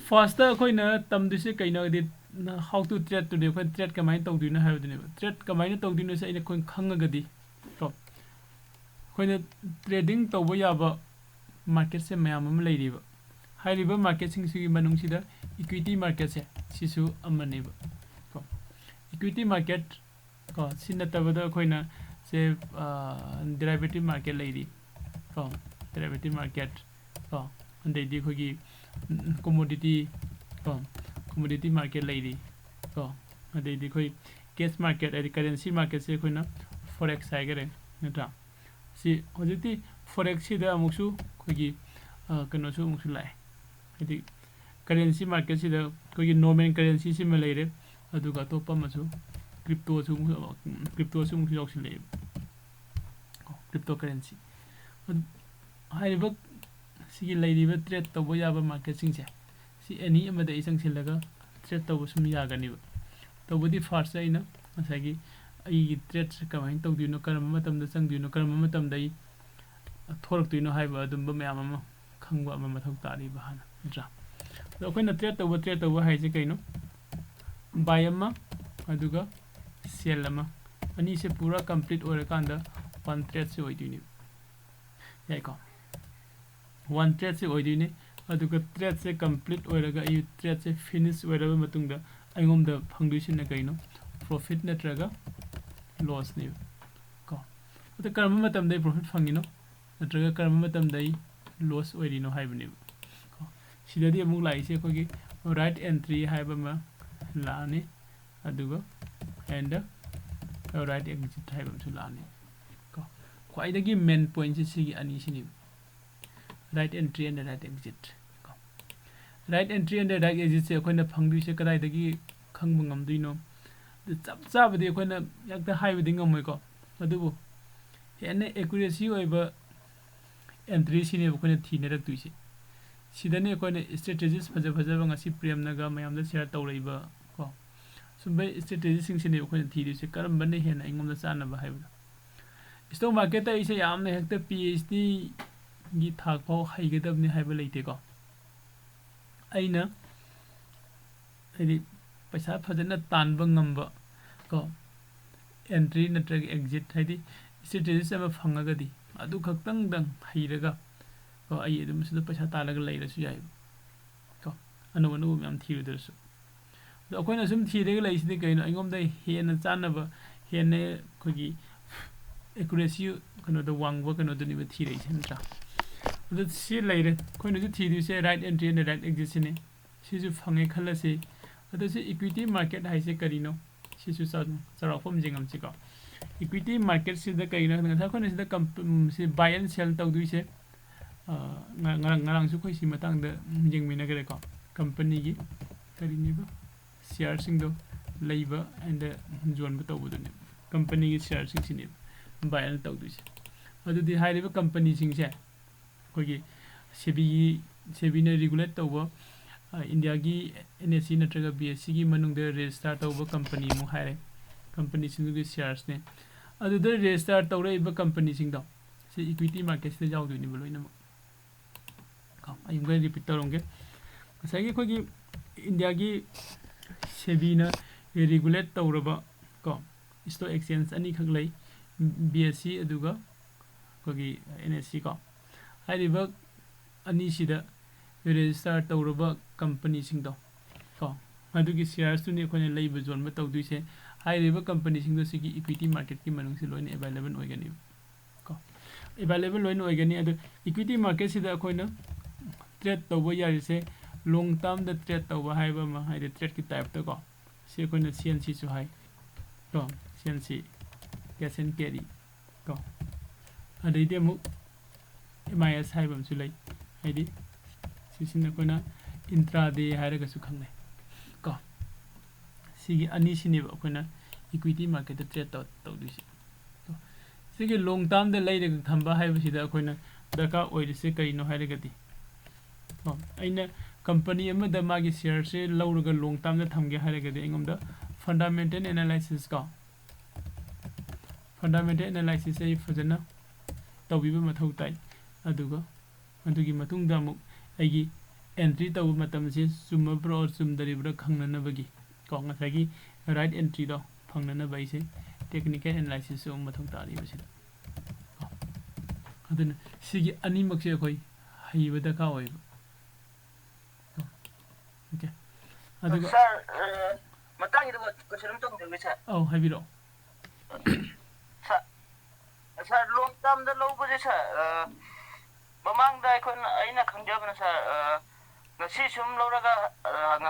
first ꯑꯩꯈꯣꯏꯅ ꯇꯝꯗꯣꯏꯁꯦ ꯀꯩꯅꯣꯗꯤ how to trade ꯇꯨꯗꯤ ꯑꯩꯈꯣꯏ trade ꯀꯃꯥꯏꯅ ꯇꯧꯗꯣꯏꯅꯣ ꯍꯥꯏꯕꯗꯨꯅꯦꯕ trade ꯀꯃꯥꯏꯅ ꯇꯧꯗꯣꯏꯅꯣꯁꯦ ꯑꯩꯅ ꯑꯩꯈꯣꯏ ꯈꯪꯉꯒꯗꯤ ꯀꯣ ꯑꯩꯈꯣꯏꯅ ꯇ꯭ꯔꯦꯗꯤꯡ ꯇꯧꯕ ꯌꯥꯕ ꯃꯥꯔꯀꯦꯠꯁꯦ ꯃꯌꯥꯝ ꯑꯃ ꯂꯩꯔꯤꯕ ꯍꯥꯏꯔꯤꯕ ꯃꯥꯔꯀꯦꯠꯁꯤꯡꯁꯤꯒꯤ ꯃꯅꯨꯡꯁꯤꯗ ꯏꯀ꯭ꯋꯤꯇꯤ ꯃꯥꯔꯀꯦꯠꯁꯦ ꯁꯤꯁꯨ ꯑꯃꯅꯦꯕ ꯀꯣ ꯏꯀ꯭ꯋꯤꯇꯤ ꯃꯥꯔꯀꯦꯠ ꯀꯣ ꯁꯤ ꯅꯠꯇꯕꯗ ꯑꯩꯈꯣꯏꯅ ꯁꯦ ꯗꯦꯔꯤꯚꯦꯇꯤቭ ꯃꯥꯔꯀꯦꯠ ꯂꯩꯔꯤ ꯀꯣ ꯗꯦꯔꯤꯚꯦꯇꯤቭ ꯃꯥꯔꯀꯦꯠ ꯀꯣ ꯑꯗꯩꯗꯤ ꯑꯩꯈꯣꯏꯒꯤ commodity ꯀꯣ commodity market ꯂꯩꯔꯤ ꯀꯣ ꯑꯗꯩꯗꯤ ꯑꯩꯈꯣꯏ cash market ꯍꯥꯏꯗꯤ currency market ꯁꯦ ꯑꯩꯈꯣꯏꯅ forex ꯍꯥꯏꯒꯔꯦ ꯅꯠꯇ꯭ꯔꯥ ꯁꯤ ꯍꯧꯖꯤꯛꯇꯤ forex ꯁꯤꯗ ꯑꯃꯨꯛꯁꯨ ꯑꯩꯈꯣꯏꯒꯤ ꯀꯩꯅꯣꯁꯨ ꯑꯃꯨꯛꯁꯨ ꯂꯥꯛꯑꯦ ꯍꯥꯏꯗꯤ currency market ꯁꯤꯗ ꯑꯩꯈꯣꯏꯒꯤ normal currency ꯁꯤꯃ ꯂꯩꯔꯦ ꯑꯗꯨꯒ ꯑꯇꯣꯞꯄ ꯑꯃꯁꯨ cryptoꯁꯨ ꯑꯃꯨꯛꯁꯨ ꯌꯥꯎꯁꯤꯜꯂꯛꯑꯦꯕ crypto currency ꯍꯥꯏꯔꯤꯕ ꯁꯤꯒꯤ ꯂꯩꯔꯤꯕ ꯇ꯭ꯔꯦꯗ ꯇꯧꯕ ꯌꯥꯕ ꯃꯥꯔꯀꯦꯠꯁꯤꯡꯁꯦ ꯁꯤ ꯑꯦꯅꯤ ꯑꯃꯗ ꯑꯩ ꯆꯪꯁꯤꯜꯂꯒ ꯇ꯭ꯔꯦꯗ ꯇꯧꯕ ꯁꯨꯝ ꯌꯥꯒꯅꯤꯕ ꯇꯧꯕꯗꯤ ꯐꯥꯔꯁꯇ ꯑꯩꯅ ꯉꯁꯥꯏꯒꯤ ꯑꯩꯒꯤ ꯇ꯭ꯔꯦꯗꯁꯦ ꯀꯃꯥꯏꯅ ꯇꯧꯗꯣꯏꯅꯣ ꯀꯔꯝꯕ ꯃꯇꯝꯗ ꯆꯪꯗꯣꯏꯅꯣ ꯀꯔꯝꯕ ꯃꯇꯝꯗ ꯑꯩ ꯊꯣꯔꯛꯇꯣꯏꯅꯣ ꯍꯥꯏꯕ ꯑꯗꯨꯝꯕ ꯃꯌꯥꯝ ꯑꯃ ꯈꯪꯕ ꯑꯃ ꯃꯊꯧ ꯇꯥꯔꯤꯕ ꯍꯥꯟꯅ ꯅꯠꯇ꯭ꯔꯥ ꯑꯗꯣ ꯑꯩꯈꯣꯏꯅ ꯇ꯭ꯔꯦꯗ ꯇꯧꯕ ꯍꯥꯏꯁꯦ ꯀꯩꯅꯣ ꯕꯥꯏ ꯑꯃ ꯑꯗꯨꯒ ꯁꯦꯜ ꯑꯃ ꯑꯅꯤꯁꯦ ꯄꯨꯔꯥ ꯀꯝꯄ꯭ꯂꯤꯠ ꯑꯣꯏꯔꯀꯥꯟꯗ ꯋꯥꯟ ꯇ꯭ꯔꯦꯗꯁꯦ ꯑꯣꯏꯗꯣꯏꯅꯦꯕ ꯌꯥꯏꯀꯣ ꯋꯥꯟ ꯇ꯭ꯔꯦꯗꯁꯦ ꯑꯣꯏꯗꯣꯏꯅꯦ ꯑꯗꯨꯒ ꯇ꯭ꯔꯦꯗꯁꯦ ꯀꯝꯄ꯭ꯂꯤꯠ ꯑꯣꯏꯔꯒ ꯑꯩ ꯇ꯭ꯔꯦꯗꯁꯦ ꯐꯤꯅꯤꯁ ꯑꯣꯏꯔꯕ ꯃꯇꯨꯡꯗ ꯑꯩꯉꯣꯟꯗ ꯐꯪꯗꯣꯏꯁꯤꯅ ꯀꯩꯅꯣ ꯄ꯭ꯔꯣꯐꯤꯠ ꯅꯠꯇ꯭ꯔꯒ ꯂꯣꯁꯅꯦꯕ ꯀꯣ ꯑꯗꯣ ꯀꯔꯝꯕ ꯃꯇꯝꯗ ꯑꯩ ꯄ꯭ꯔꯣꯐꯤꯠ ꯐꯪꯉꯤꯅꯣ ꯅꯠꯇ꯭ꯔꯒ ꯀꯔꯝꯕ ꯃꯇꯝꯗ ꯑꯩ ꯂꯣꯁ ꯑꯣꯏꯔꯤꯅꯣ ꯍꯥꯏꯕꯅꯦꯕ ꯀꯣ ꯁꯤꯗꯗꯤ ꯑꯃꯨꯛ ꯂꯥꯛꯏꯁꯦ ꯑꯩꯈꯣꯏꯒꯤ ꯔꯥꯏꯠ ꯑꯦꯟꯇ꯭ꯔꯤ ꯍꯥꯏꯕ ꯑꯃ ꯂꯥꯛꯑꯅꯤ ꯑꯗꯨꯒ ꯑꯦꯟꯗ ꯔꯥꯏꯠ ꯑꯦꯛꯖꯤꯠ ꯍꯥꯏꯕ ꯑꯃꯁꯨ ꯂꯥꯛꯑꯅꯤ ꯀꯣ ꯈ꯭ꯋꯥꯏꯗꯒꯤ ꯃꯦꯟ ꯄꯣꯏꯟꯁꯦ ꯁꯤꯒꯤ ꯑꯅꯤꯁꯤꯅꯦꯕ right entry and right exit right entry and right exit से अखोई ना फंगदुई से कदाई दगी खंग मंगमदुई नो चप चाबदि अखोई ना याक्ता हाइबदि ngमोय को अदुबो हेने एक्यूरेसी ओइबा एंट्री सिने अखोई ना थीने रक्तुई से सिदने अखोई ना स्ट्रेटजीज फजा फजा ngasi प्रेम नगा मयाम दा शेयर तौरैबा को सुबे स्ट्रेटजी सिंग सिने अखोई ना थीदि से करम बने हेना इंगम दा चानबा हाइबा स्टॉक मार्केट ता इसे यामने हेक्ता पीएचडी गी थाक फाव हाइगदबने हाइबा लेतेको अइना हदि पैसा फजना तानबा ngamba को एंट्री नत्रग एग्जिट हदि स्ट्रेटजीज अमा फंगगदि अदु खक्तंग दंग हाइरगा को अइ अदुम सुदा पैसा तालगा लैरसु याइ को अनु अनु म्याम थीरुदरसु दो अखोइना सुम थीरेगा लैसिदि कइनो अइगोमदा हेना चानबा हेने खोगी एक्यूरेसी कनो द वांगबा कनो दनिबा थीरैसे नत्रा अदु सि लैरे खोइना जु थीदिसे right entry and right exit सिने सिजु फंगे खलसे अदु से इक्विटी मार्केट हाइसे करिनो सिसु चराफम जिंगम सिको इक्विटी मार्केट सिदा कइनो ngasa खोइना सिदा सि बाय एंड सेल तौदुइसे ngarang su khoi si matang da jingmina gare ko company gi करिनिबा शेयर सिंग दो लैबा एंड जोन ब तौबदु ने कंपनी gi शेयर सिंग सिने बाय एंड तौदुइसे अदुदि हाइरिबा कंपनी सिंग से कोगी सेबीने रेगुलेट तौबा इंडिया की एनएससी नत्रगा बीएससी की मनुंग दे रजिस्टर तौबा कंपनी मु हाइरे कंपनी सिंग दि शेयर्स ने अदुदे रजिस्टर तौरैबा कंपनी सिंग दो से इक्विटी मार्केट से जाउदुनि बलोइना I'm going to repeat it. Say कि India की सेबी ना रेगुलेट तौरबा को स्टॉक एक्सचेंज अनी खग लई बीएससी अदुगा कोगी एनएससी को हाइरिबा अनी सिदा रजिस्टर तौरबा कंपनी सिंग दो को अदुगी शेयर्स तुनि कोने लईब जोन ब तौदुइसे हाइरिबा कंपनी सिंग दो सिगी इक्विटी मार्केट की मनुंग से लोइन अवेलेबल ओइगनी को अवेलेबल लोइन ओइगनी अदु इक्विटी मार्केट सिदा कोइना ट्रेड तौबा यारिसे लॉन्ग टर्म द ट्रेड तौबा हाइबा मा हाइदे ट्रेड की टाइप त को से कोइना सीएनसी सु हाइ को सीएनसी कैश एंड कैरी को अदैदे मु एमआईएस हाइबम सु लै हाइदि सिसिना कोइना इंट्राडे हाइरगा सु खंगै को सिगी अनि सिनिबा कोइना इक्विटी मार्केट द ट्रेड तौदुइसे को सिगी लॉन्ग टर्म द लैरगा थंबा हाइबा सिदा कोइना दरकार ओइरिसे करिनो हाइरगदि अइना कंपनी अमदा मागी शेयर से लौरगा लॉन्ग टर्म द थमगे हाइरगदि एंगमदा फंडामेंटल एनालिसिस का फंडामेंटल एनालिसिस ए फजना तौबिबा मथौ ताइ अदुगा अदुगी मतुंगदा मु आइगी entry tꯧꯕ ꯃꯇꯝꯁꯤ ꯆꯨꯝꯃꯕ꯭ꯔꯥ ꯆꯨꯝꯗꯔꯤꯕ꯭ꯔꯥ ꯈꯪꯅꯅꯕꯒꯤ ꯀꯣ ꯉꯁꯥꯏꯒꯤ right entry ꯗꯣ ꯐꯪꯅꯅꯕ ꯑꯩꯁꯦ technical analysis ꯑꯃ ꯃꯊꯧ ꯇꯥꯔꯤꯕꯁꯤꯗ ꯑꯗꯨꯅ ꯁꯤꯒꯤ ꯑꯅꯤꯃꯛꯁꯦ ꯑꯩꯈꯣꯏ ꯍꯩꯕ ꯗꯔꯀꯥꯔ ꯑꯣꯏꯕ Okay. Sir, matangida question tong sir. Oh, habiro. Sir, long term da low base sir. Mamang da kon aina khangjabna sir. Ngasi sum loraga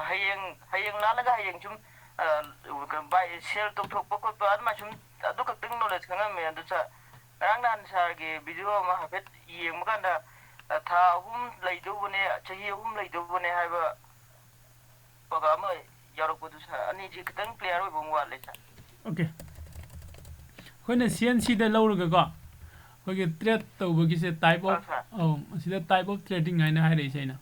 hayeng lalaga hayeng sum by share to thok ko ba ma sum adu ka ting knowledge khanga me adu sir. Rang nan sir ge video ma hafet yeng makanda tha hum leidu bune chahi hum leidu bune haiba Pagama Yarokudu ani jikang clear with one Okay. When a CNC the lower go, we get threat to work type of see the type of trading I know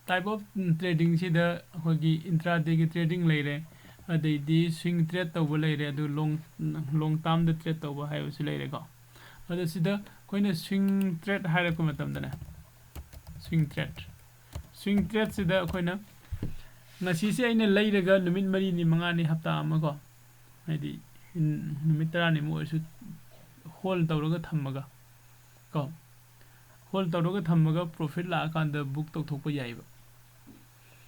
type of trading see the hogi intraday trading later the swing threat over later do long term the threat over high was later go. Other see the when a swing threat higher comatum swing threat see the coiner. Ngasi se aina leiraga numit mari ni mangani hapta amago haidi numit tarani mo su hold tawraga thammaga ko hold tawraga thammaga profit la kanda book tok thokpa yaiba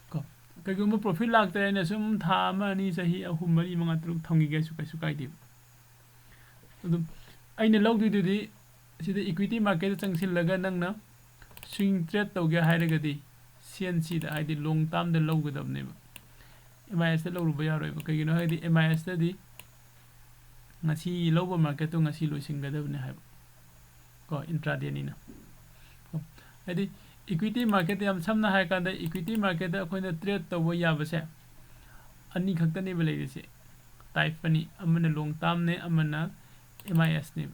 ko kaiguma profit la ta aina sum tha ama ni sahi ahum mari manga truk thamgi ga su kai di adum aina lawdi di sida equity market changsil laga nangna swing trade tawge hairaga di CNC da haidi long term da low gadabneba MIS da low ruba yaroiba kaigino haidi MIS da di ngasi lowba market to ngasi loisingadabne haiba ko intraday ni na haidi equity market yam samna hai kanda equity market da akoina trade tawba yabase ani khakta ne belai se type ani amana long term ne amana MIS ne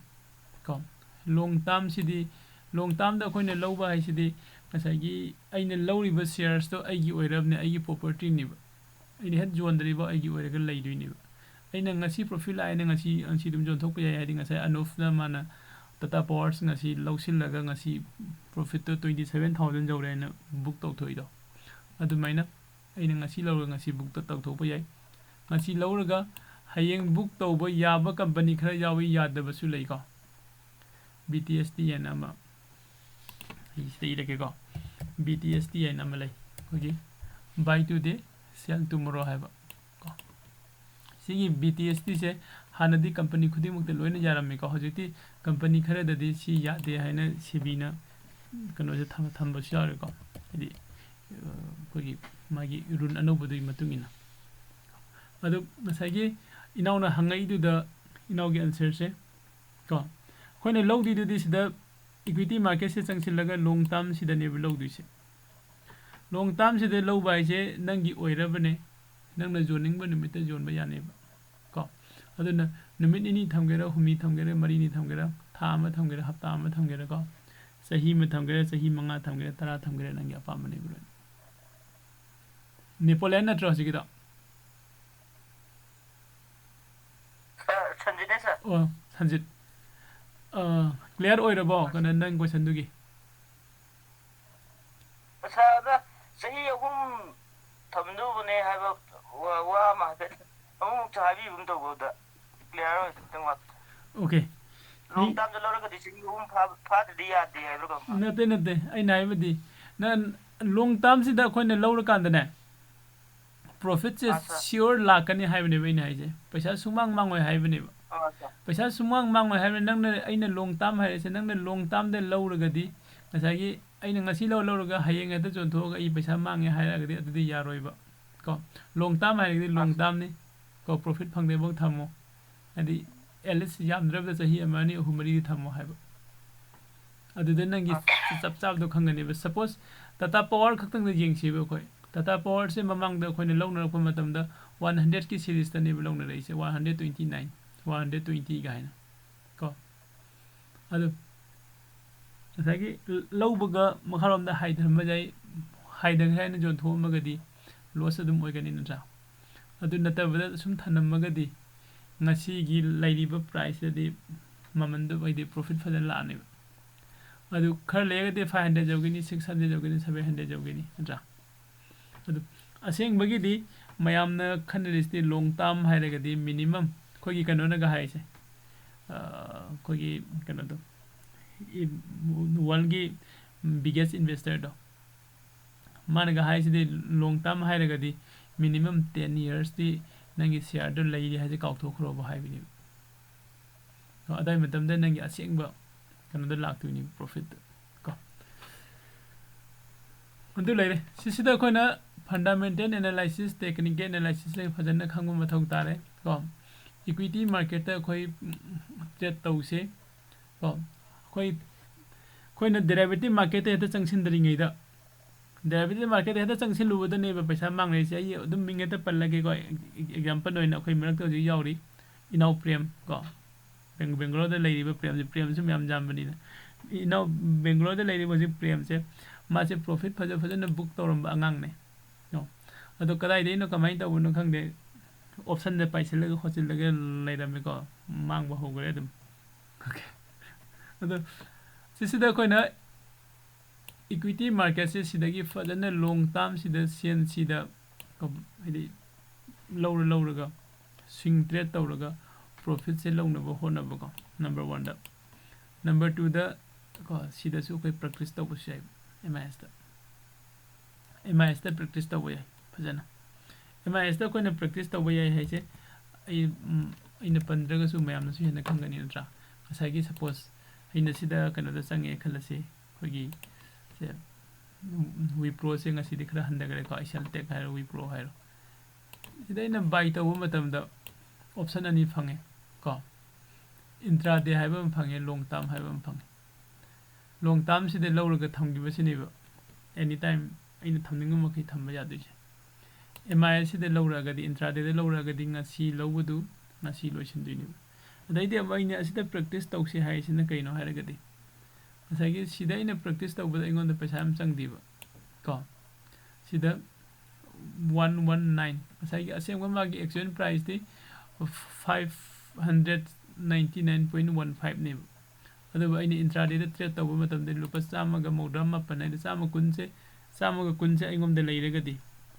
ko long term sidi long term da akoina lowba hai sidi Masagi aina lawriba shares to aigi oirabne aigi property niba aini het jondriba aigi oiraga leidui niba aina ngasi profit la aina ngasi ansi dum jon thokpa yai hadi ngasai anof na mana tata powers ngasi lawsillaga ngasi profit to 27000 jawre na book tok thoido adumaina aina ngasi lawra ngasi book to tok thokpa yai ngasi lawraga hayeng book tawba yaba company khara yawi yadaba su lei ko BTST yana ma go BTST and Amalay. Okay. Buy today, sell tomorrow have see BTST say Hanadi company could move the loan Yaramiko Hojiti company carried the sea ya de Hina Sibina Kanoja Tamba Shariko. Magi run anobody matungina. Adu Masagi inauna hangai do the inaugi answer say go. When a low did this the equity market se changsilaga long term sida ne low duise long term sida low bai je nangi oirabane nangna joining ba numit jon ba yane ba ko aduna numit ni thamgera humi thamgera mari ni thamgera tha ma thamgera hafta ma thamgera ko sahi ma thamgera sahi manga thamgera tara thamgera nangi apa mane bro Napoleon na tro sigida Sanjit sir oh Sanjit clear oirabo kana nang question dugi Sada sahi hum thamdu bune haiba wa ma bet amu chabi bum to goda clear oi tangwa okay long term da lora ga disi hum pha di ya di haiba ko nate ai nai badi nan long term si da khoine lawra kan da ne profit se sure lakani haibane bai nai je paisa sumang mangoi haibane ba paisa sumang mangoi haibane nang na aina long term haire se nang na long term de lawra ga di ngasagi aina ngasi lawra ga hayeng ata jon tho ga I paisa mangi haira ga di adu yaroi ba ko long term haire di long term ni ko profit phangde bo thamo adi ls yam drab da sahi amani humari thamo haiba adu de nang gi chap chap do khangani ba suppose tata power khaktang da jeng si ba koi tata power se mamang da khoine lawna ko matam da 100 ki series ta ne lawna rei se 129 120 ga haina ko adu asagi lawbaga makharom da haidar majai haidang haina jon thomagadi loss adum oigani natra adu natabada sum thanamagadi ngasi gi lairiba price di mamandu baidi profit fadan la ne ꯑꯗꯨ ꯈꯔ ꯂꯩꯔꯒꯗꯤ 500 ꯌꯧꯒꯅꯤ 600 ꯌꯧꯒꯅꯤ 700 ꯌꯧꯒꯅꯤ ꯅꯠꯇ꯭ꯔꯥ ꯑꯗꯨ ꯑꯁꯦꯡꯕꯒꯤꯗꯤ ꯃꯌꯥꯝꯅ ꯈꯟꯅꯔꯤꯁꯤꯗꯤ ꯂꯣꯡ term ꯍꯥꯏꯔꯒꯗꯤ minimum ꯑꯩꯈꯣꯏꯒꯤ ꯀꯩꯅꯣꯅꯒ ꯍꯥꯏꯁꯦ ꯑꯩꯈꯣꯏꯒꯤ ꯀꯩꯅꯣꯗꯣ ꯋꯥꯔꯜꯒꯤ ꯕꯤꯒꯦꯁ ꯏꯟꯚꯦꯁꯇꯔꯗꯣ ꯃꯥꯅꯒ ꯍꯥꯏꯁꯤꯗꯤ ꯂꯣꯡ ꯇꯥꯔꯝ ꯍꯥꯏꯔꯒꯗꯤ ꯃꯤꯅꯤꯃꯝ 10 yearsꯇꯤ ꯅꯪꯒꯤ ꯁꯤꯌꯥꯔꯗꯣ ꯂꯩꯔꯤ ꯍꯥꯏꯁꯦ ꯀꯥꯎꯊꯣꯛꯈ꯭ꯔꯣꯕ ꯍꯥꯏꯕꯅꯦꯕ ꯑꯗꯥꯏ ꯃꯇꯝꯗ ꯅꯪꯒꯤ ꯑꯁꯦꯡꯕ ꯀꯩꯅꯣꯗ ꯂꯥꯛꯇꯣꯏꯅꯤ ꯄ꯭ꯔꯣꯐꯤꯠꯇ ꯀꯣ ꯑꯗꯨ ꯂꯩꯔꯦ ꯁꯤꯁꯤꯗ ꯑꯩꯈꯣꯏꯅ ꯐꯟꯗꯥꯃꯦꯟꯇꯦꯜ ꯑꯦꯅꯥꯂꯥꯏꯁꯤꯁ ꯇꯦꯛꯅꯤꯀꯦꯜ ꯑꯦꯅꯥꯂꯥꯏꯁꯤꯁ ꯐꯖꯅ ꯈꯪꯕ ꯃꯊꯧ ꯇꯥꯔꯦ ꯀꯣ ꯏꯀ꯭ꯋꯤꯇꯤ ꯃꯥꯔꯀꯦꯠꯇ ꯑꯩꯈꯣꯏ ꯇ꯭ꯔꯦꯗ ꯇꯧꯁꯦ ꯀꯣ ꯑꯩꯈꯣꯏꯅ ꯗꯦꯔꯤꯚꯦꯇꯤꯚ ꯃꯥꯔꯀꯦꯠꯇ ꯍꯦꯛꯇ ꯆꯪꯁꯤꯟꯗ꯭ꯔꯤꯉꯩꯗ ꯗꯦꯔꯤꯚꯦꯇꯤꯚ ꯃꯥꯔꯀꯦꯠꯇ ꯍꯦꯛꯇ ꯆꯪꯁꯤꯜꯂꯨꯕꯗꯅꯦꯕ ꯄꯩꯁా ꯃꯥꯡꯅꯔꯤꯁꯦ ꯑꯩ ꯑꯗꯨꯝ ꯃꯤꯡ ꯍꯦꯛꯇ ꯄꯜꯂꯒꯦꯀꯣ ꯑꯦꯛꯖꯥꯝꯄꯜ ꯑꯣꯏꯅ ꯑꯩꯈꯣꯏ ꯃꯔꯛꯇ ꯍꯧꯖꯤꯛ ꯌꯥꯎꯔꯤ ꯏꯅꯥꯎ ꯄ꯭ꯔꯦꯝ ꯀꯣ ꯕꯦꯡꯒꯂꯣꯔꯗ ꯂꯩꯔꯤꯕ ꯄ꯭ꯔꯦꯝꯁꯨ ꯃꯌꯥꯝ ꯌꯥꯝꯕꯅꯤꯅ ꯏꯅꯥꯎ ꯕꯦꯡꯒꯂꯣꯔꯗ ꯂꯩꯔꯤꯕ ꯍꯧꯖꯤꯛ ꯄ꯭ꯔꯦꯝꯁꯦ ꯃꯥꯁꯦ ꯄ꯭ꯔꯣꯐꯤꯠ ꯐꯖꯅ ꯕꯨꯛ ꯇꯧꯔꯝꯕ ꯑꯉꯥꯡꯅꯦ ꯑꯗꯣ ꯀꯗꯥꯏꯗꯩꯅꯣ ꯀꯃꯥꯏꯅ ꯇꯧꯕꯅꯣ ꯈꯪꯗꯦ ꯑꯣꯞꯁꯟꯗ ꯄꯥꯏꯁꯤꯜꯂꯒ ꯈꯣꯠꯆꯤꯜꯂꯒ ꯂꯩꯔꯝꯃꯦꯀꯣ ꯃꯥꯡꯕ ꯍꯧꯈ꯭ꯔꯦ ꯑꯗꯨꯝ ꯑꯣꯀꯦ ꯑꯗꯣ ꯁꯤꯁꯤꯗ ꯑꯩꯈꯣꯏꯅ ꯏꯀ꯭ꯋꯤꯇꯤ ꯃꯥꯔꯀꯦꯠꯁꯦ ꯁꯤꯗꯒꯤ ꯐꯖꯅ ꯂꯣꯡ ꯇꯥꯔꯝꯁꯤꯗ ꯁꯦꯟꯁꯤꯗ ꯍꯥꯏꯗꯤ ꯂꯧꯔꯒ ꯁ꯭ꯋꯤꯡ ꯇ꯭ꯔꯦꯗ ꯇꯧꯔꯒ ꯄ꯭ꯔꯣꯐꯤꯠꯁꯦ ꯂꯧꯅꯕ ꯍꯣꯠꯅꯕꯀꯣ ꯅꯝꯕꯔ 1ꯗ ꯅꯝꯕꯔ 2ꯗ ꯀꯣ ꯁꯤꯗꯁꯨ ꯑꯩꯈꯣꯏ ꯄ꯭ꯔꯦꯛꯇꯤꯁ ꯇꯧꯕꯁꯨ ꯌꯥꯏ ꯑꯦꯝ ꯑꯥꯏ ꯑꯦꯁꯇ ꯄ꯭ꯔꯦꯛꯇꯤꯁ ꯇꯧꯕ ꯌꯥꯏ ꯐꯖꯅ ꯑꯦꯝ ꯑꯥꯏ ꯑꯦꯁꯇ ꯑꯩꯈꯣꯏꯅ ꯄ꯭ꯔꯦꯛꯇꯤꯁ ꯇꯧꯕ ꯌꯥꯏ ꯍꯥꯏꯁꯦ ꯑꯩꯅ ꯄꯟꯗ꯭ꯔꯒꯁꯨ ꯃꯌꯥꯝꯅꯁꯨ ꯍꯦꯟꯅ ꯈꯪꯒꯅꯤ ꯅꯠꯇ꯭ꯔꯥ ꯉꯁꯥꯏꯒꯤ ꯁꯄꯣꯁ ꯑꯩꯅ ꯁꯤꯗ ꯀꯩꯅꯣꯗ ꯆꯪꯉꯦ ꯈꯜꯂꯁꯤ ꯑꯩꯈꯣꯏꯒꯤ ꯋꯤꯄ꯭ꯔꯣꯁꯦ ꯉꯁꯤꯗꯤ ꯈꯔ ꯍꯟꯊꯈ꯭ꯔꯦꯀꯣ ꯑꯩꯁꯦꯜ ꯇꯦꯛ ꯍꯥꯏꯔꯣ ꯋꯤꯄ꯭ꯔꯣ ꯍꯥꯏꯔꯣ ꯁꯤꯗ ꯑꯩꯅ ꯕꯥꯏ ꯇꯧꯕ ꯃꯇꯝꯗ ꯑꯣꯞꯁꯟ 2 ꯐꯪꯉꯦ ꯀꯣ ꯏꯟꯇ꯭ꯔꯥꯗꯦ ꯍꯥꯏꯕ ꯑꯃ ꯐꯪꯉꯦ ꯂꯣꯡ ꯇꯥꯔꯝ ꯍꯥꯏꯕ ꯑꯃ ꯐꯪꯉꯦ ꯂꯣꯡ ꯇꯥꯔꯝꯁꯤꯗ ꯂꯧꯔꯒ ꯊꯝꯈꯤꯕꯁꯤꯅꯦꯕ ꯑꯦꯅꯤ ꯇꯥꯏꯝ ꯑꯩꯅ ꯊꯝꯅꯤꯡꯕ ꯃꯈꯩ ꯊꯝꯕ ꯌꯥꯗꯣꯏꯁꯦ ꯑꯦꯝ ꯑꯥꯏ ꯑꯦꯁꯁꯤꯗ ꯂꯧꯔꯛꯑꯒꯗꯤ ꯏꯟꯇ꯭ꯔꯥꯗꯦꯗ ꯂꯧꯔꯛꯑꯒꯗꯤ ꯉꯁꯤ ꯂꯧꯕꯗꯨ ꯉꯁꯤ ꯂꯣꯏꯁꯤꯟꯗꯣꯏꯅꯦꯕ ꯑꯗꯩꯗꯤ ꯑꯃꯨꯛ ꯑꯩꯅ ꯑꯁꯤꯗ ꯄ꯭ꯔꯦꯛꯇꯤꯁ ꯇꯧꯁꯤ ꯍꯥꯏꯔꯤꯁꯤꯅ ꯀꯩꯅꯣ ꯍꯥꯏꯔꯒꯗꯤ ꯉꯁꯥꯏꯒꯤ ꯁꯤꯗ ꯑꯩꯅ ꯄ꯭ꯔꯦꯛꯇꯤꯁ ꯇꯧꯕꯗ ꯑꯩꯉꯣꯟꯗ ꯄꯩꯁꯥ ꯌꯥꯝ ꯆꯪꯗꯦꯕ ꯀꯣ ꯁꯤꯗ 119 ꯉꯁꯥꯏꯒꯤ ꯑꯁꯦꯡꯕ ꯃꯥꯒꯤ ꯑꯦꯛꯆꯨअल ꯄ꯭ꯔꯥꯏꯁꯇꯤ 599.15 ꯑꯗꯨꯕꯨ ꯑꯩꯅ ꯏꯟꯇ꯭ꯔꯥꯗꯦꯗ ꯇ꯭ꯔꯦꯗ ꯇꯧꯕ ꯃꯇꯝꯗ ꯂꯨꯄꯥ 194 ꯍꯥꯏꯗꯤ 110ꯁꯦ ꯑꯩꯉꯣꯟꯗ ꯂꯩꯔꯒꯗꯤ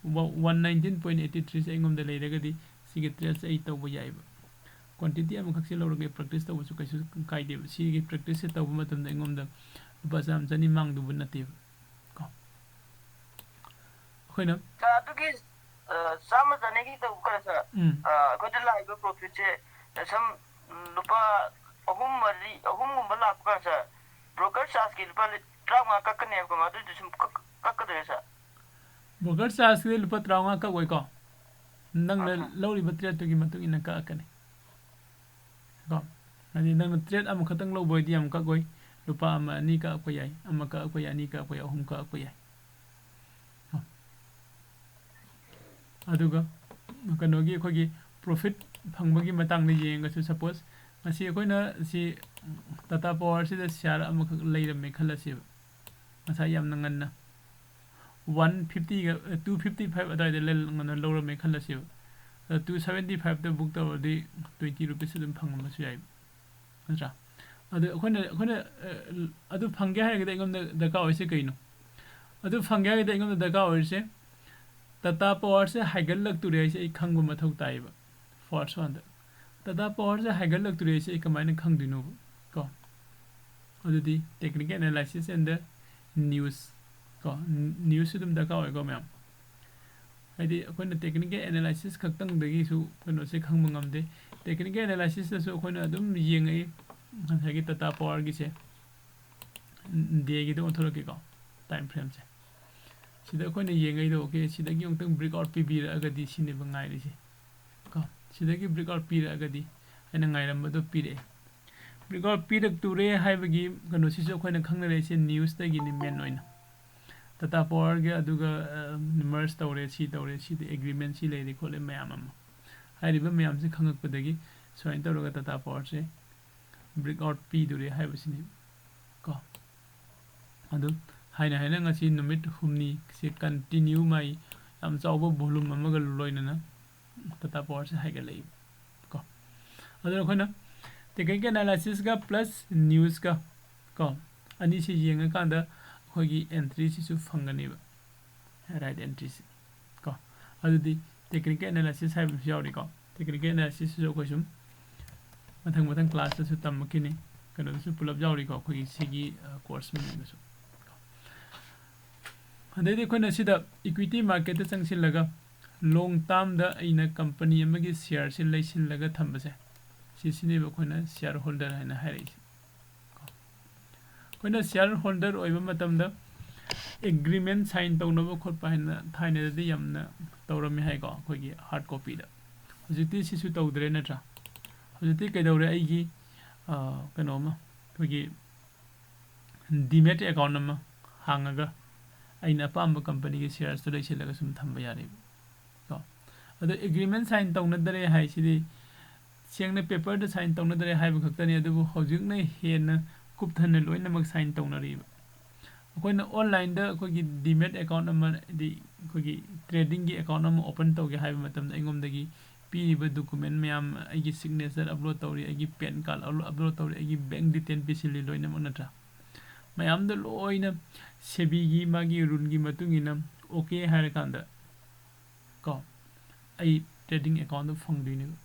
119.83ꯁꯦ ꯑꯩꯉꯣꯟꯗ ꯂꯩꯔꯒꯗꯤ ꯁꯤꯒꯤ ꯇ꯭ꯔꯦꯗꯁꯦ ꯑꯩ ꯇꯧꯕ ꯌꯥꯏꯕ ꯀ꯭ꯋꯥꯟꯇꯤꯇꯤ ꯑꯃꯈꯛꯁꯦ ꯂꯧꯔꯒ ꯄ꯭ꯔꯦꯛꯇꯤꯁ ꯇꯧꯕꯁꯨ ꯀꯩꯁꯨ ꯀꯥꯏꯗꯦꯕ ꯁꯤꯒꯤ ꯄ꯭ꯔꯦꯛꯇꯤꯁꯁꯦ ꯇꯧꯕ ꯃꯇꯝꯗ ꯑꯩꯉꯣꯟꯗ ꯂꯨꯄꯥ 100 ꯃꯥꯡꯗꯨꯕ ꯅꯠꯇꯦꯕ ꯀꯣ ꯑꯩꯈꯣꯏꯅ ꯑꯗꯨꯒꯤ ꯆꯥꯝꯃ ꯆꯅꯤꯒꯤ ꯇꯧꯕ ꯀꯥꯟꯗ ꯁꯥꯔ ꯑꯩꯈꯣꯏꯗ ꯂꯥꯛꯏꯕ ꯄ꯭ꯔꯣꯐꯤꯠꯁꯦ ꯁꯝ ꯂꯨꯄꯥ ꯑꯍꯨꯝꯒꯨꯝꯕ ꯂꯥꯛꯄ ꯀꯥꯟꯗ ꯁꯥꯔ ꯕ꯭ꯔꯣꯀꯔ ꯆꯥꯔꯖꯀꯤ ꯂꯨꯄꯥ 35 ꯀꯛꯀꯅꯦꯕꯀꯣ ꯑꯗꯨꯏꯗꯨ ꯁꯨꯝ ꯀꯛꯀꯗꯣꯏꯔꯥ ꯁꯥꯔ ꯕ꯭ꯔꯣꯀꯔ ꯆꯥꯔꯖꯀꯤꯗꯤ ꯂꯨꯄꯥ 35 ꯀꯛꯑꯣꯏꯀꯣ ꯅꯪꯅ ꯂꯧꯔꯤꯕ ꯇ꯭ꯔꯦꯗꯇꯨꯒꯤ ꯃꯇꯨꯡ ꯏꯟꯅ ꯀꯛꯑꯛꯀꯅꯤ ꯀꯣ ꯍꯥꯏꯗꯤ ꯅꯪꯅ ꯇ꯭ꯔꯦꯗ ꯑꯃꯈꯛꯇꯪ ꯂꯧꯕ ꯑꯣꯏꯗꯤ ꯌꯥꯝ ꯀꯛꯑꯣꯏ ꯂꯨꯄꯥ 1 2 ꯀꯛꯄ ꯌꯥꯏ 1 ꯀꯛꯄ ꯌꯥꯏ 2 ꯀꯛꯄ ꯌꯥꯏ 3 ꯀꯛꯄ ꯌꯥꯏ ꯑꯗꯨꯒ ꯀꯩꯅꯣꯒꯤ ꯑꯩꯈꯣꯏꯒꯤ ꯄ꯭ꯔꯣꯐꯤꯠ ꯐꯪꯕꯒꯤ ꯃꯇꯥꯡꯗ ꯌꯦꯡꯉꯒꯁꯨ ꯁꯄꯣꯁ ꯉꯁꯤ ꯑꯩꯈꯣꯏꯅ ꯁꯤ ꯇꯥꯇꯥ ꯄꯥꯋꯔꯁꯤꯗ ꯁꯤꯌꯥꯔ ꯑꯃꯈꯛ ꯂꯩꯔꯝꯃꯦ ꯈꯜꯂꯁꯦꯕ ꯉꯁꯥꯏ ꯌꯥꯝꯅ ꯉꯟꯅ 150ꯒ 255 ꯑꯗꯨꯋꯥꯏꯗ ꯂꯧꯔꯝꯃꯦ ꯈꯜꯂꯁꯦꯕ 275ꯗ ꯕꯨꯛ ꯇꯧꯔꯗꯤ 20 ꯔꯨꯄꯤꯁ ꯑꯗꯨꯝ ꯐꯪꯉꯝꯕꯁꯨ ꯌꯥꯏ ꯅꯠꯇ꯭ꯔꯥ ꯑꯗꯨ ꯑꯩꯈꯣꯏꯅ ꯑꯗꯨ ꯐꯪꯒꯦ ꯍꯥꯏꯔꯒꯗꯤ ꯑꯩꯉꯣꯟꯗ ꯗꯔꯀꯥꯔ ꯑꯣꯏꯔꯤꯁꯦ ꯀꯩꯅꯣ ꯑꯗꯨ ꯐꯪꯒꯦ ꯍꯥꯏꯔꯒꯗꯤ ꯑꯩꯉꯣꯟꯗ ꯗꯔꯀꯥꯔ ꯑꯣꯏꯔꯤꯁꯦ ꯇꯥꯇꯥ ꯄꯥꯋꯔꯁꯦ ꯍꯥꯏꯒꯠꯂꯛꯇꯣꯔꯦ ꯍꯥꯏꯁꯦ ꯑꯩ ꯈꯪꯕ ꯃꯊꯧ ꯇꯥꯏꯌꯦꯕ ꯐꯥꯔꯁ ꯋꯥꯟꯗ ꯇꯥꯇꯥ ꯄꯥꯋꯔꯁꯦ ꯍꯥꯏꯒꯠꯂꯛꯇꯣꯔꯦ ꯍꯥꯏꯁꯦ ꯑꯩ ꯀꯃꯥꯏꯅ ꯈꯪꯗꯣꯏꯅꯣꯕ ꯀꯣ ꯑꯗꯨꯗꯤ technical analysis and the news ꯀꯣ ꯅ꯭ꯌꯨꯁꯁꯨ ꯑꯗꯨꯝ ꯗꯔꯀꯥꯔ ꯑꯣꯏꯀꯣ ꯃꯌꯥꯝ ꯍꯥꯏꯗꯤ ꯑꯩꯈꯣꯏꯅ ꯇꯦꯛꯅꯤꯀꯦꯜ ꯑꯦꯅꯥꯂꯥꯏꯁꯤꯁꯈꯛꯇꯪꯗꯒꯤꯁꯨ ꯀꯩꯅꯣꯁꯦ ꯈꯪꯕ ꯉꯝꯗꯦ ꯇꯦꯛꯅꯤꯀꯦꯜ ꯑꯦꯅꯥꯂꯥꯏꯁꯤꯁꯇꯁꯨ ꯑꯩꯈꯣꯏꯅ ꯑꯗꯨꯝ ꯌꯦꯡꯉꯛꯏ ꯉꯁꯥꯏꯒꯤ ꯇꯥꯇꯥ ꯄꯥꯋꯔꯒꯤꯁꯦ ꯗꯦꯒꯤꯗ ꯑꯣꯟꯊꯣꯔꯛꯀꯦꯀꯣ ꯇꯥꯏꯝ ꯐ꯭ꯔꯦꯝꯁꯦ ꯁꯤꯗ ꯑꯩꯈꯣꯏꯅ ꯌꯦꯡꯉꯩꯗꯣ ꯑꯣꯀꯦ ꯁꯤꯗꯒꯤ ꯑꯃꯨꯛꯇꯪ ꯕ꯭ꯔꯦꯛ ꯑꯥꯎꯠ ꯄꯤꯕꯤꯔꯛꯑꯒꯗꯤ ꯁꯤꯅꯦꯕ ꯉꯥꯏꯔꯤꯁꯦ ꯀꯣ ꯁꯤꯗꯒꯤ ꯕ꯭ꯔꯦꯛ ꯑꯥꯎꯠ ꯄꯤꯔꯛꯑꯒꯗꯤ ꯑꯩꯅ ꯉꯥꯏꯔꯝꯕꯗꯣ ꯄꯤꯔꯛꯑꯦ ꯕ꯭ꯔꯦꯛ ꯑꯥꯎꯠ ꯄꯤꯔꯛꯇꯣꯔꯦ ꯍꯥꯏꯕꯒꯤ ꯀꯩꯅꯣꯁꯤꯁꯨ ꯑꯩꯈꯣꯏꯅ ꯈꯪꯅꯔꯛꯏꯁꯦ ꯅ꯭ꯌꯨꯁꯇꯒꯤꯅꯤ ꯃꯦꯟ ꯑꯣꯏꯅ ꯇꯥꯇꯥ ꯄꯥꯋꯔꯒ ꯑꯗꯨꯒ ꯃꯔꯁ ꯇꯧꯔꯦ ꯁꯤ ꯇꯧꯔꯦ ꯁꯤꯗ ꯑꯦꯒ꯭ꯔꯤꯃꯦꯟ ꯁꯤ ꯂꯩꯔꯦ ꯈꯣꯠꯂꯦ ꯃꯌꯥꯝ ꯑꯃ ꯍꯥꯏꯔꯤꯕ ꯃꯌꯥꯝꯁꯦ ꯈꯪꯉꯛꯄꯗꯒꯤ ꯁꯨꯃꯥꯏꯅ ꯇꯧꯔꯒ ꯇꯥꯇꯥ ꯄꯥꯋꯔꯁꯦ ꯕ꯭ꯔꯦꯛ ꯑꯥꯎꯠ ꯄꯤꯗꯣꯔꯦ ꯍꯥꯏꯕꯁꯤꯅꯤ ꯀꯣ ꯑꯗꯨ ꯍꯥꯏꯅ ꯉꯁꯤ ꯅꯨꯃꯤꯠ 5ꯅꯤꯁꯦ ꯀꯟꯇꯤꯅ꯭ꯌꯨ ꯃꯥꯏ ꯌꯥꯝ ꯆꯥꯎꯕ ꯚꯣꯂꯨꯝ ꯑꯃꯒ ꯂꯣꯏꯅꯅ ꯇꯥꯇꯥ ꯄꯥꯋꯔꯁꯦ ꯍꯥꯏꯒꯠꯂꯛꯏ ꯀꯣ ꯑꯗꯨꯅ ꯑꯩꯈꯣꯏꯅ ꯇꯦꯛꯅꯤꯀꯦꯜ ꯑꯦꯅꯥꯂꯥꯏꯁꯤꯁꯀ ꯄ꯭ꯂꯁ ꯅ꯭ꯌꯨꯁꯀ ꯀꯣ ꯑꯅꯤꯁꯤ ꯌꯦꯡꯉꯀꯥꯟꯗ ꯑꯩꯈꯣꯏꯒꯤ ꯑꯦꯟꯇ꯭ꯔꯤꯁꯤꯁꯨ ꯐꯪꯒꯅꯦꯕ ꯔꯥꯏꯠ ꯑꯦꯟꯇ꯭ꯔꯤꯁꯤ ꯀꯣ ꯑꯗꯨꯗꯤ ꯇꯦꯛꯅꯤꯀꯦꯜ ꯑꯦꯅꯥꯂꯥꯏꯁꯤꯁ ꯍꯥꯏꯕꯁꯨ ꯌꯥꯎꯔꯤꯀꯣ ꯇꯦꯛꯅꯤꯀꯦꯜ ꯑꯦꯅꯥꯂꯥꯏꯁꯤꯁꯁꯨ ꯑꯩꯈꯣꯏ ꯁꯨꯝ ꯃꯊꯪ ꯀ꯭ꯂꯥꯁꯇꯁꯨ ꯇꯝꯃꯛꯈꯤꯅꯤ ꯀꯩꯅꯣꯗꯁꯨ ꯄꯨꯂꯞ ꯌꯥꯎꯔꯤꯀꯣ ꯑꯩꯈꯣꯏꯒꯤ ꯁꯤꯒꯤ ꯀꯣꯔꯁ ꯃꯅꯨꯡꯗꯁꯨ ꯑꯗꯩꯗꯤ ꯑꯩꯈꯣꯏꯅ ꯁꯤꯗ ꯏꯀ꯭ꯋꯤꯇꯤ ꯃꯥꯔꯀꯦꯠꯇ ꯆꯪꯁꯤꯜꯂꯒ ꯂꯣꯡ ꯇꯥꯔꯝꯗ ꯑꯩꯅ ꯀꯝꯄꯅꯤ ꯑꯃꯒꯤ ꯁꯤꯌꯔꯁꯤ ꯂꯩꯁꯤꯜꯂꯒ ꯊꯝꯕꯁꯦ ꯁꯤꯁꯤꯅꯦꯕ ꯑꯩꯈꯣꯏꯅ ꯁꯤꯌꯔ ꯍꯣꯜꯗꯔ ꯍꯥꯏꯅ ꯍꯥꯏꯔꯛꯏꯁꯦ ꯑꯩꯈꯣꯏꯅ ꯁꯤꯌꯔ ꯍꯣꯜꯗꯔ ꯑꯣꯏꯕ ꯃꯇꯝꯗ ꯑꯦꯒ꯭ꯔꯤꯃꯦꯟ ꯁꯥꯏꯟ ꯇꯧꯅꯕ ꯈꯣꯠꯄ ꯍꯥꯏꯅ ꯊꯥꯏꯅꯗꯗꯤ ꯌꯥꯝꯅ ꯇꯧꯔꯝꯃꯦ ꯍꯥꯏꯀꯣ ꯑꯩꯈꯣꯏꯒꯤ ꯍꯥꯔꯠ ꯀꯣꯄꯤꯗ ꯍꯧꯖꯤꯛꯇꯤ ꯁꯤꯁꯨ ꯇꯧꯗ꯭ꯔꯦ ꯅꯠꯇ꯭ꯔꯥ ꯍꯧꯖꯤꯛꯇꯤ ꯀꯩꯗꯧꯔꯦ ꯑꯩꯒꯤ ꯀꯩꯅꯣꯃ ꯑꯩꯈꯣꯏꯒꯤ ꯗꯤꯃꯦꯠ ꯑꯦꯀꯥꯎꯟ ꯑꯃ ꯍꯥꯡꯉꯒ ꯑꯩꯅ ꯑꯄꯥꯝꯕ ꯀꯝꯄꯅꯤꯒꯤ ꯁꯤꯌꯔꯁꯇꯨ ꯂꯩꯁꯤꯜꯂꯒ ꯁꯨꯝ ꯊꯝꯕ ꯌꯥꯔꯦꯕ ꯀꯣ ꯑꯗꯣ ꯑꯦꯒ꯭ꯔꯤꯃꯦꯟ ꯁꯥꯏꯟ ꯇꯧꯅꯗ꯭ꯔꯦ ꯍꯥꯏꯁꯤꯗꯤ ꯁꯦꯡꯅ ꯄꯦꯄꯔꯗ ꯁꯥꯏꯟ ꯇꯧꯅꯗ꯭ꯔꯦ ꯍꯥꯏꯕ ꯈꯛꯇꯅꯤ ꯑꯗꯨꯕꯨ ꯍꯧꯖꯤꯛꯅ ꯍꯦꯟꯅ ꯀꯨꯞꯊꯅ ꯂꯣꯏꯅꯃꯛ ꯁꯥꯏꯟ ꯇꯧꯅꯔꯤꯕ ꯑꯩꯈꯣꯏꯅ ꯑꯣꯟꯂꯥꯏꯟꯗ ꯑꯩꯈꯣꯏꯒꯤ ꯗꯤꯃꯦꯠ ꯑꯦꯀꯥꯎꯟ ꯑꯃ ꯍꯥꯏꯗꯤ ꯑꯩꯈꯣꯏꯒꯤ ꯇ꯭ꯔꯦꯗꯤꯡꯒꯤ ꯑꯦꯀꯥꯎꯟ ꯑꯃ ꯑꯣꯄꯟ ꯇꯧꯒꯦ ꯍꯥꯏꯕ ꯃꯇꯝꯗ ꯑꯩꯉꯣꯟꯗꯒꯤ ꯄꯤꯔꯤꯕ ꯗꯣꯀꯨꯃꯦꯟ ꯃꯌꯥꯝ ꯑꯩꯒꯤ ꯁꯤꯒꯅꯦꯆꯔ ꯑꯞꯂꯣꯗ ꯇꯧꯔꯤ ꯑꯩꯒꯤ ꯄꯦꯟ ꯀꯥꯔꯗ ꯑꯞꯂꯣꯗ ꯇꯧꯔꯤ ꯑꯩꯒꯤ ꯕꯦꯡ ꯗꯤꯇꯦꯜ ꯄꯤꯁꯤꯜꯂꯤ ꯂꯣꯏꯅꯃꯛ ꯅꯠꯇ꯭ꯔꯥ ꯃꯌꯥꯝꯗ ꯂꯣꯏꯅ ꯁꯦꯕꯤꯒꯤ ꯃꯥꯒꯤ ꯔꯨꯜꯒꯤ ꯃꯇꯨꯡ ꯏꯟꯅ ꯑꯣꯀꯦ ꯍꯥꯏꯔꯀꯥꯟꯗ ꯀꯣ ꯑꯩ ꯇ꯭ꯔꯦꯗꯤꯡ ꯑꯦꯀꯥꯎꯟꯗꯣ ꯐꯪꯗꯣꯏꯅꯦꯕ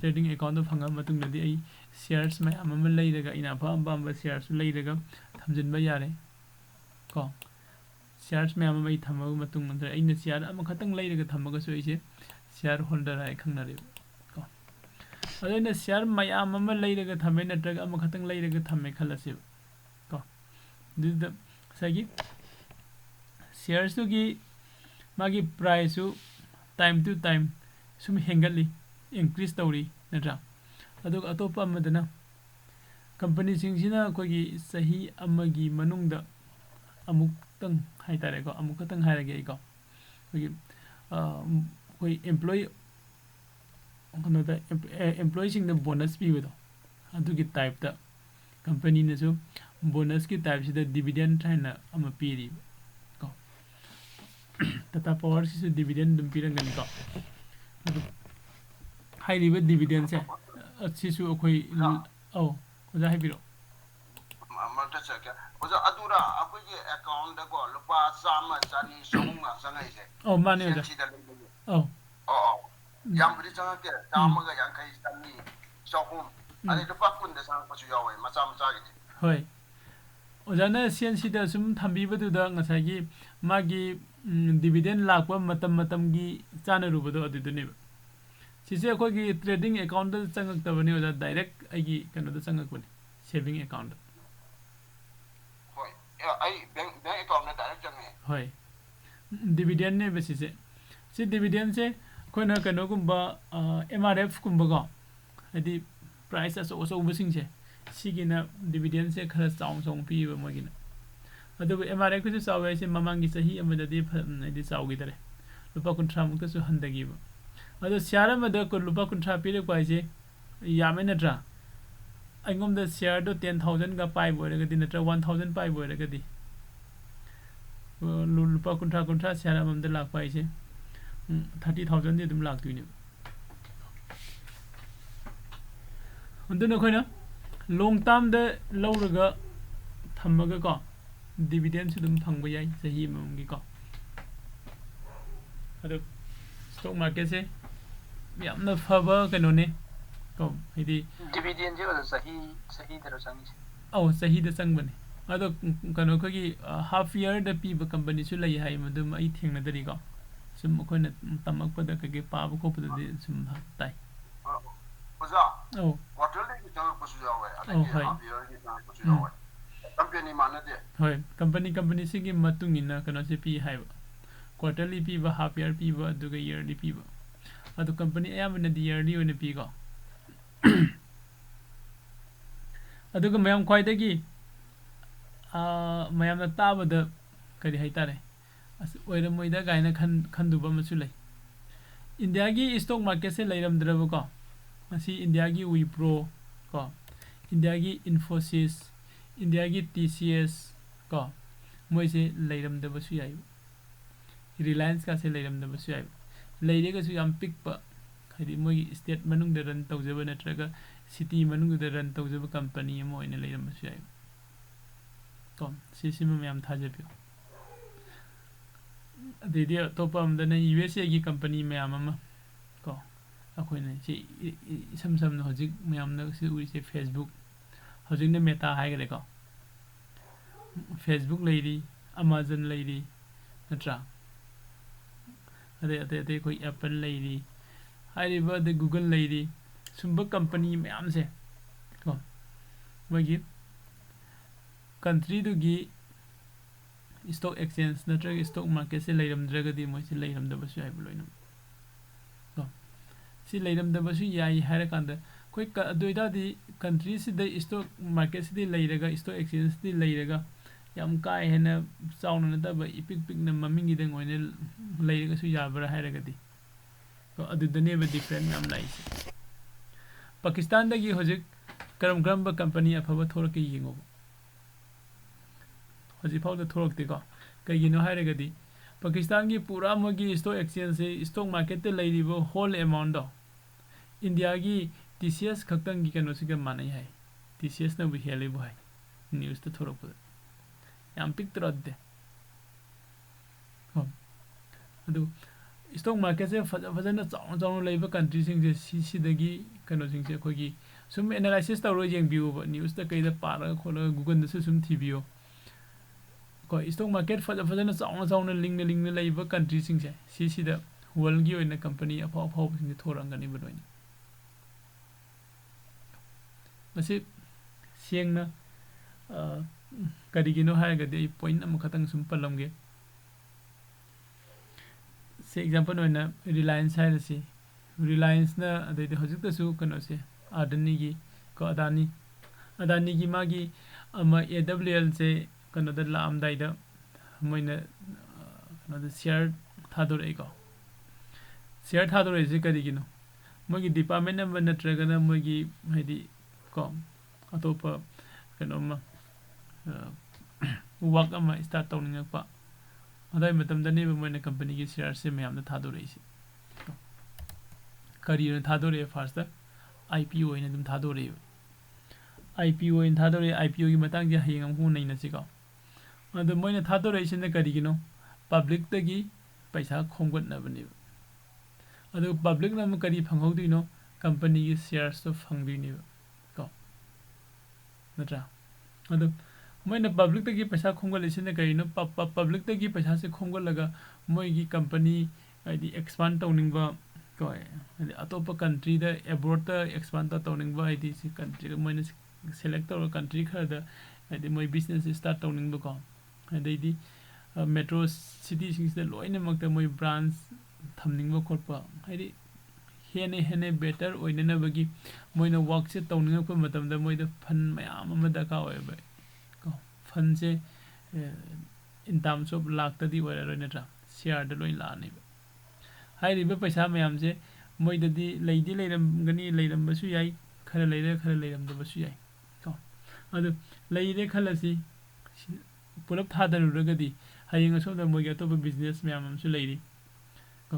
ꯇ꯭ꯔꯦꯗꯤꯡ ꯑꯦꯀꯥꯎꯟꯗꯣ ꯐꯪꯉꯕ ꯃꯇꯨꯡꯗꯗꯤ ꯑꯩ ꯁꯤꯌꯔꯁ ꯃꯌꯥꯝ ꯑꯃ ꯂꯩꯔꯒ ꯑꯩꯅ ꯑꯄꯥꯝꯕ ꯁꯤꯌꯔꯁꯨ ꯂꯩꯔꯒ ꯊꯝꯖꯤꯟꯕ ꯌꯥꯔꯦ ꯀꯣ ꯁꯤꯌꯔꯁ ꯃꯌꯥꯝ ꯑꯃ ꯑꯩ ꯊꯝꯃꯕ ꯃꯇꯨꯡ ꯅꯠꯇ꯭ꯔꯒ ꯑꯩꯅ ꯁꯤꯌꯔ ꯑꯃꯈꯛꯇꯪ ꯂꯩꯔꯒ ꯊꯝꯃꯒꯁꯨ ꯑꯩꯁꯦ ꯁꯤꯌꯔ ꯍꯣꯜꯗꯔ ꯍꯥꯏ ꯈꯪꯅꯔꯦꯕ ꯀꯣ ꯑꯗꯣ ꯑꯩꯅ ꯁꯤꯌꯔ ꯃꯌꯥꯝ ꯑꯃ ꯂꯩꯔꯒ ꯊꯝꯃꯦ ꯅꯠꯇ꯭ꯔꯒ ꯑꯃꯈꯛꯇꯪ ꯂꯩꯔꯒ ꯊꯝꯃꯦ ꯈꯜꯂꯁꯦꯕ ꯀꯣ ꯑꯗꯨꯗ ꯉꯁꯥꯏꯒꯤ ꯁꯤꯌꯔꯁꯇꯨꯒꯤ ꯃꯥꯒꯤ ꯄ꯭ꯔꯥꯏꯁꯁꯨ ꯇꯥꯏꯝ ꯇꯨ ꯇꯥꯏꯝ ꯁꯨꯝ ꯍꯦꯟꯒꯠꯂꯤ ꯏꯟꯀ꯭ꯔꯤꯖ ꯇꯧꯔꯤ ꯅꯠꯇ꯭ꯔꯥ ꯑꯗꯨꯒ ꯑꯇꯣꯞꯄ ꯑꯃꯗꯅ ꯀꯝꯄꯅꯤꯁꯤꯡꯁꯤꯅ ꯑꯩꯈꯣꯏꯒꯤ ꯆꯍꯤ ꯑꯃꯒꯤ ꯃꯅꯨꯡꯗ ꯑꯃꯨꯛꯇꯪ ꯍꯥꯏꯇꯥꯔꯦꯀꯣ ꯑꯃꯨꯛꯈꯛꯇꯪ ꯍꯥꯏꯔꯒꯦ ꯑꯩꯀꯣ ꯑꯩꯈꯣꯏ ꯀꯩꯅꯣꯗ ꯑꯦꯝꯄ꯭ꯂꯣꯌꯤꯁꯤꯡꯗ ꯕꯣꯅꯁ ꯄꯤꯕꯗꯣ ꯑꯗꯨꯒꯤ ꯇꯥꯏꯞꯇ ꯀꯝꯄꯅꯤꯅꯁꯨ ꯕꯣꯅꯁꯀꯤ ꯇꯥꯏꯞꯁꯤꯗ ꯗꯤꯕꯤꯗꯦꯟ ꯍꯥꯏꯅ ꯑꯃ ꯄꯤꯔꯤꯕ ꯀꯣ ꯇꯥꯇꯥ ꯄꯥꯋꯔꯁꯤꯁꯨ ꯗꯤꯕꯤꯗꯦꯟ ꯑꯗꯨꯝ ꯄꯤꯔꯝꯒꯅꯤꯀꯣ ꯑꯗꯨ ꯍꯥꯏꯔꯤꯕ ꯗꯤꯕꯤꯗꯦꯟꯁꯦ ꯑꯁꯤꯁꯨ ꯑꯩꯈꯣꯏ ꯑꯧ ꯑꯣꯖꯥ ꯍꯥꯏꯕꯤꯔꯛꯑꯣ ꯑꯃꯇ ꯆꯠꯀꯦ ꯑꯣꯖꯥ ꯑꯗꯨꯔ ꯑꯩꯈꯣꯏꯒꯤ ꯑꯦꯀꯥꯎꯟꯗꯀꯣ ꯂꯨꯄꯥ ꯆꯥꯝꯃ ꯆꯅꯤ ꯆꯍꯨꯝꯒ ꯆꯪꯉꯛꯏꯁꯦ ꯑꯧ ꯃꯥꯅꯦ ꯑꯣꯖꯥ ꯁꯦꯟꯁꯤꯗ ꯂꯩꯕꯒꯤ ꯑꯧ ꯑꯧ ꯌꯥꯝꯕꯨꯗꯤ ꯆꯪꯉꯛꯇꯦ ꯆꯥꯝꯃꯒ ꯌꯥꯡꯈꯩ ꯆꯅꯤ ꯆꯍꯨꯝ ꯑꯗꯩ ꯂꯨꯄा 10ꯗ ꯆꯪꯉꯛꯄꯁꯨ ꯌꯥꯎꯋꯦ ꯃꯆꯥ ꯃꯆꯥꯒꯤꯗꯤ ꯍꯣꯏ ꯑꯣꯖꯥꯅ ꯁꯦꯟꯁꯤꯗ ꯁꯨꯝ ꯊꯝꯕꯤꯕꯗꯨꯗ ꯉꯁꯥꯏꯒꯤ ꯃꯥꯒꯤ ꯗꯤꯕꯤꯗꯦꯟ ꯂꯥꯛꯄ ꯃꯇꯝꯒꯤ ꯆꯥꯅꯔꯨꯕꯗꯣ ꯑꯗꯨꯗꯅꯦꯕ ꯁꯤꯁꯦ ꯑꯩꯈꯣꯏꯒꯤ ꯇ꯭ꯔꯦꯗꯤꯡ ꯑꯦꯀꯥꯎꯟꯗ ꯆꯪꯉꯛꯇꯕꯅꯤ ꯑꯣꯖꯥ ꯗꯥꯏꯔꯦꯛ ꯑꯩꯒꯤ ꯀꯩꯅꯣꯗ ꯆꯪꯉꯛꯄꯅꯤ ꯁꯦꯚꯤꯡ ꯑꯦꯀꯥꯎꯟꯗ ꯍꯣꯏ ꯑꯩ ꯕꯦꯡ ꯑꯦꯀꯥꯎꯟꯗ ꯗꯥꯏꯔꯦꯛ ꯆꯪꯉꯦ ꯍꯣꯏ ꯗꯤꯕꯤꯗꯦꯟꯅꯦꯕ ꯁꯤꯁꯦ ꯁꯤ ꯗꯤꯕꯤꯗꯦꯟꯁꯦ ꯑꯩꯈꯣꯏꯅ ꯀꯩꯅꯣꯒꯨꯝꯕ ꯑꯦꯝ ꯑꯥꯔ ꯑꯦꯐꯀꯨꯝꯕꯀꯣ ꯍꯥꯏꯗꯤ ꯄ꯭ꯔꯥꯏꯁ ꯑꯆꯧꯕꯁꯤꯡꯁꯦ ꯁꯤꯒꯤꯅ ꯗꯤꯕꯤꯗꯦꯟꯁꯦ ꯈꯔ ꯆꯥꯎꯅ ꯄꯤꯕ ꯃꯣꯏꯒꯤꯅ ꯑꯗꯨꯕꯨ ꯑꯦꯝ ꯑꯥꯔ ꯑꯦꯐꯀꯤꯁꯨ ꯆꯥꯎꯋꯦ ꯍꯥꯏꯁꯦ ꯃꯃꯥꯡꯒꯤ ꯆꯍꯤ ꯑꯃꯗꯗꯤ ꯍꯥꯏꯗꯤ ꯆꯥꯎꯈꯤꯗꯔꯦ ꯂꯨꯄꯥ 50ꯃꯨꯛꯇꯁꯨ ꯍꯟꯊꯈꯤꯕ ꯑꯗꯣ ꯁꯤꯌꯥꯔ ꯑꯃꯗ ꯂꯨꯄꯥ 50 ꯄꯤꯔꯛꯄ ꯍꯥꯏꯁꯦ ꯌꯥꯝꯃꯦ ꯅꯠꯇ꯭ꯔꯥ ꯑꯩꯉꯣꯟꯗ ꯁꯤꯌꯥꯔꯗꯣ 10,000ꯒ ꯄꯥꯏꯕ ꯑꯣꯏꯔꯒꯗꯤ ꯅꯠꯇ꯭ꯔꯒ 1,000 ꯄꯥꯏꯕ ꯑꯣꯏꯔꯒꯗꯤ ꯂꯨꯄꯥ 50 ꯁꯤꯌꯥꯔ ꯑꯃꯃꯝꯗ ꯂꯥꯛꯄ ꯍꯥꯏꯁꯦ 30,000ꯗꯤ ꯑꯗꯨꯝ ꯂꯥꯛꯇꯣꯏꯅꯦꯕ ꯑꯗꯨꯅ ꯑꯩꯈꯣꯏꯅ ꯂꯣꯡ ꯇꯥꯔꯝꯗ ꯂꯧꯔꯒ ꯊꯝꯃꯒꯀꯣ ꯗꯤꯕꯤꯗꯦꯟꯁꯨ ꯑꯗꯨꯝ ꯐꯪꯕ ꯌꯥꯏ ꯆꯍꯤ ꯑꯃꯃꯝꯒꯤꯀꯣ ꯑꯗꯣ ꯁ꯭ꯇꯣꯛ ꯃꯥꯔꯀꯦꯠꯁꯦ ꯌꯥꯝꯅ ꯐꯕ ꯀꯩꯅꯣꯅꯦ ꯀꯣ ꯍꯥꯏꯗꯤ ꯗꯤꯕꯤꯗꯦꯟꯁꯦ ꯑꯣꯖꯥ ꯆꯍꯤꯗꯔꯣ ꯆꯪꯉꯤꯁꯦ ꯑꯧ ꯆꯍꯤꯗ ꯆꯪꯕꯅꯦ ꯑꯗꯣ ꯀꯩꯅꯣ ꯑꯩꯈꯣꯏꯒꯤ ꯍꯥꯐ ꯏꯌꯔꯗ ꯄꯤꯕ ꯀꯝꯄꯅꯤꯁꯨ ꯂꯩ ꯍꯥꯏ ꯃꯗꯨꯝ ꯑꯩ ꯊꯦꯡꯅꯗꯔꯤꯀꯣ ꯁꯨꯝ ꯑꯩꯈꯣꯏꯅ ꯇꯝꯃꯛꯄꯗ ꯀꯩꯀꯩ ꯄꯥꯕ ꯈꯣꯠꯄꯗꯗꯤ ꯁꯨꯝ ꯇꯥꯏ ꯑꯣꯖꯥ ꯑꯧ ꯀ꯭ꯋꯥꯔꯇꯔꯂꯤꯒꯤ ꯆꯪꯉꯛꯄꯁꯨ ꯌꯥꯎꯋꯦ ꯑꯧ ꯑꯗꯒꯤ ꯍꯣꯏ ꯍꯥꯐ ꯏꯌꯔꯒꯤ ꯆꯪꯉꯛꯄꯁꯨ ꯌꯥꯎꯋꯦ ꯀꯝꯄꯦꯅꯤ ꯃꯥꯟꯅꯗꯦ ꯍꯣꯏ ꯀꯝꯄꯅꯤꯁꯤꯒꯤ ꯃꯇꯨꯡ ꯏꯟꯅ ꯀꯩꯅꯣꯁꯦ ꯄꯤ ꯍꯥꯏꯕ ꯀ꯭ꯋꯥꯔꯇꯔꯂꯤ ꯄꯤꯕ ꯍꯥꯐ ꯏꯌꯔ ꯄꯤꯕ ꯑꯗꯨꯒ ꯏꯌꯔꯂꯤ ꯄꯤꯕ ꯑꯗꯣ ꯀꯝꯄꯅꯤ ꯑꯌꯥꯝꯕꯅꯗꯤ ꯏꯌꯔꯂꯤ ꯑꯣꯏꯅ ꯄꯤꯀꯣ ꯑꯗꯨꯒ ꯃꯌꯥꯝ ꯈ꯭ꯋꯥꯏꯗꯒꯤ ꯃꯌꯥꯝꯅ ꯇꯥꯕꯗ ꯀꯔꯤ ꯍꯥꯏꯇꯥꯔꯦ ꯑꯁ ꯑꯣꯏꯔꯝꯃꯣꯏꯗ ꯀꯥꯏꯅ ꯈꯟꯗꯨꯕ ꯑꯃꯁꯨ ꯂꯩ ꯏꯟꯗꯤꯌꯥꯒꯤ ꯏꯁꯇꯣꯛ ꯃꯥꯔꯀꯦꯠꯁꯦ ꯂꯩꯔꯝꯗ꯭ꯔꯕꯀꯣ ꯉꯁꯤ ꯏꯟꯗꯤꯌꯥꯒꯤ ꯋꯤꯄ꯭ꯔꯣ ꯀꯣ ꯏꯟꯗꯤꯌꯥꯒꯤ ꯏꯟꯐꯣꯁꯤꯁ ꯏꯟꯗꯤꯌꯥꯒꯤ TCS ꯀꯣ ꯃꯣꯏꯁꯦ ꯂꯩꯔꯝꯗꯕꯁꯨ ꯌꯥꯏꯕ ꯔꯤꯂꯥꯌꯟꯁꯀꯥꯁꯦ ꯂꯩꯔꯝꯗꯕꯁꯨ ꯌꯥꯏꯕ ꯂꯩꯔꯒꯁꯨ ꯌꯥꯝ ꯄꯤꯛꯄ ꯍꯥꯏꯗꯤ ꯃꯣꯏꯒꯤ ꯏꯁꯇꯦꯠ ꯃꯅꯨꯡꯗ ꯔꯟ ꯇꯧꯖꯕ ꯅꯠꯇ꯭ꯔꯒ ꯁꯤꯇꯤ ꯃꯅꯨꯡꯗ ꯔꯟ ꯇꯧꯖꯕ ꯀꯝꯄꯅꯤ ꯑꯃ ꯑꯣꯏꯅ ꯂꯩꯔꯝꯕꯁꯨ ꯌꯥꯏꯕ ko si mayam thajabiyo adidi topa amdana USA gi company mayam ama ko akoina si sam no hojik mayam na si uri se Facebook hojik ne meta haigre ko Facebook lady Amazon lady natra ade koi Apple lady hairiba de Google lady sumba company mayam se ko magi country du gi stock exchange natraga stock market se leiram dragadi moi se leiram da basu ai buloinam ko si leiram da basu yai hara kanda koi doida di country se de stock market se de leiraga stock exchange de leiraga yam kai hena sauna na da ba ipik pik na mamingi de ngoine leiraga su yabra haraga di ko adu dane ba different nam lai Pakistan da gi hojik karam ba company afaba thorake yingo Haji Paul the Torok Digo, Kayino Haragadi, Pakistan gi Pura Mogi stock exchange se stock market the lady whole amount do. India gi TCS Kakang gi Kanosika Manai hai. TCS na Vihali Boy. News the Torok. Yam picked rod de. Do stock market se Fazana Zon labor countries in the CC the gi Kanosing Kogi. Some analysis the Roging view, news the Kay the Para, Google the Susum TV. Stock market fazana sauna ling labor country sing si the world gi in a company of hope in the Torangani Bedoin. Masi siang na Kadigino Hagade point Amakatang Sumpalamge. Say example on a Reliance Hiracy. Reliance na the Hosika Su Kanose, Adanigi, ko Adanigi Magi, AWL say. Kanada lam daida moina kanada share thadore ko share thadore je karigino mogi department number natragana mogi haidi ko atopa kanoma work ama start tawninga pa adai matam dane moina company gi share se mayam da thadore isi career thadore first IPO ina dum thadore IPO in thadore IPO gi matang ja hingam hu nei na siko adu moina thadoration na karigino public tagi paisa khomgot na bani adu public na kari phanghodino company gi shares to phangdini ko natra adu moina public tagi paisa khomgolation na karino public tagi paisa se khomgolaga moi gi company id expand tawning ko adi atopa country da abroad ta expand ta tawning ba id si country moina select or country khada adi moi business start tawning ba ko adi metro cities the loina makta moi branch thamning ba khotpa adi hene better oinana bagi moina work se tawning ko matam da moi da fund mayam ama da ka oi ba ko fund se in terms of lakh ta di wara roi natra share da loi la ni ba hai ri ba paisa mayam se moi da di leidi leiram gani leiram ba su yai khara leiram da ba su yai ko adu leide khalasi pulap thadar rugadi haying so da moi ga to business mayam su leidi ko